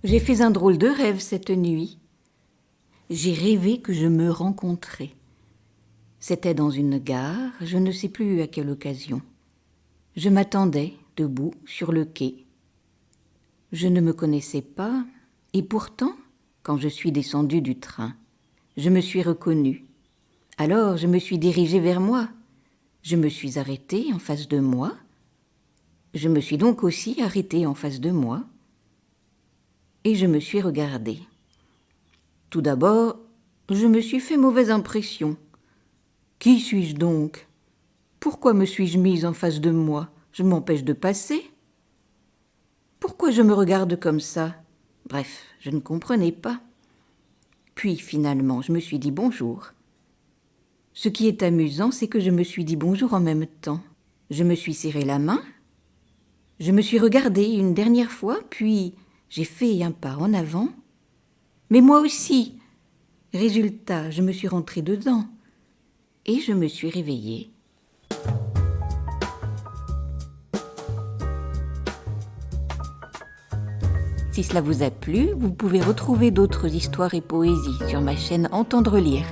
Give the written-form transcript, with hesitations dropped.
J'ai fait un drôle de rêve cette nuit. J'ai rêvé que je me rencontrais. C'était dans une gare, je ne sais plus à quelle occasion. Je m'attendais, debout, sur le quai. Je ne me connaissais pas, et pourtant, quand je suis descendue du train, je me suis reconnue. Alors je me suis dirigée vers moi. Je me suis arrêtée en face de moi. Je me suis donc aussi arrêtée en face de moi. Et je me suis regardée. Tout d'abord, je me suis fait mauvaise impression. Qui suis-je donc? Pourquoi me suis-je mise en face de moi? Je m'empêche de passer. Pourquoi je me regarde comme ça? Bref, je ne comprenais pas. Puis finalement, je me suis dit bonjour. Ce qui est amusant, c'est que je me suis dit bonjour en même temps. Je me suis serré la main, je me suis regardée une dernière fois, puis j'ai fait un pas en avant. Mais moi aussi. Résultat, je me suis rentrée dedans et je me suis réveillée. Si cela vous a plu, vous pouvez retrouver d'autres histoires et poésies sur ma chaîne Entendre lire.